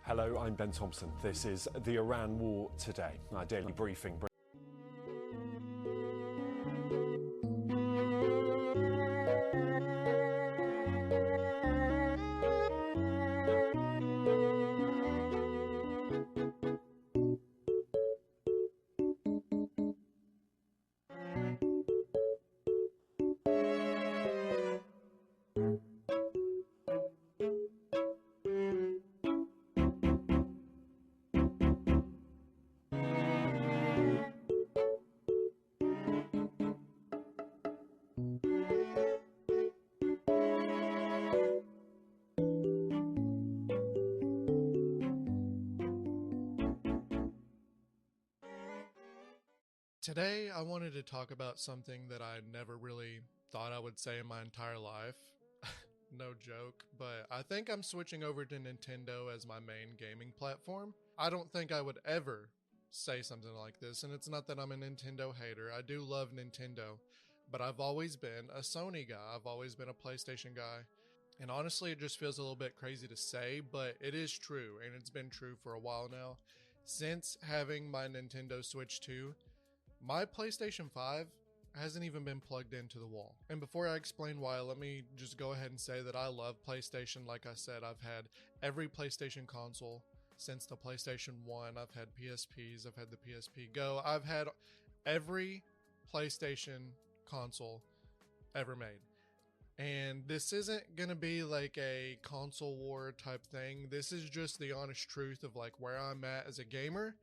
Hello, I'm Ben Thompson. This is the Iran War Today, our daily briefing. Today, I wanted to talk about something that I never really thought I would say in my entire life. No joke, but I think I'm switching over to Nintendo as my main gaming platform. I don't think I would ever say something like this, and it's not that I'm a Nintendo hater. I do love Nintendo, but I've always been a Sony guy. I've always been a PlayStation guy. And honestly, it just feels a little bit crazy to say, but it is true, and it's been true for a while now. Since having my Nintendo Switch 2, my PlayStation 5 hasn't even been plugged into the wall. And before I explain why, let me just go ahead and say that I love PlayStation. Like I said, I've had every PlayStation console since the PlayStation 1. I've had PSPs, I've had the PSP Go. I've had every PlayStation console ever made. And this isn't going to be like a console war type thing. This is just the honest truth of like where I'm at as a gamer.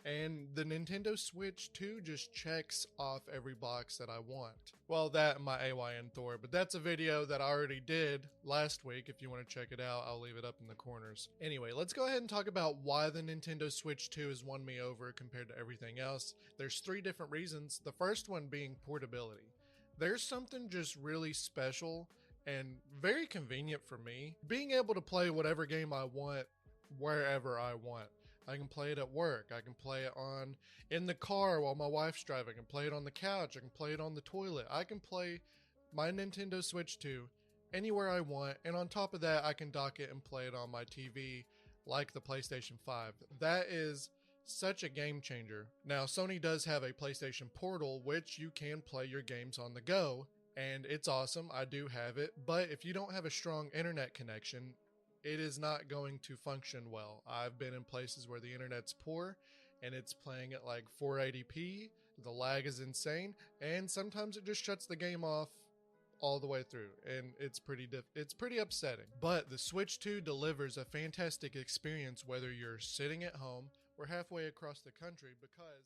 And the Nintendo Switch 2 just checks off every box that I want. Well, that and my AYN Thor, but that's a video that I already did last week. If you want to check it out, I'll leave it up in the corners. Anyway, let's go ahead and talk about why the Nintendo Switch 2 has won me over compared to everything else. There's 3 different reasons. The first one being portability. There's something just really special and very convenient for me. Being able to play whatever game I want, wherever I want. I can play it at work. I can play it in the car while my wife's driving. I can play it on the couch. I can play it on the toilet. I can play my Nintendo Switch 2 anywhere I want. And on top of that, I can dock it and play it on my TV like the PlayStation 5. That is such a game changer. Now, Sony does have a PlayStation Portal, which you can play your games on the go, and it's awesome. I do have it, but if you don't have a strong internet connection, it is not going to function well. I've been in places where the internet's poor and it's playing at like 480p. The lag is insane, and sometimes it just shuts the game off all the way through, and it's pretty upsetting. But the Switch 2 delivers a fantastic experience whether you're sitting at home or halfway across the country, because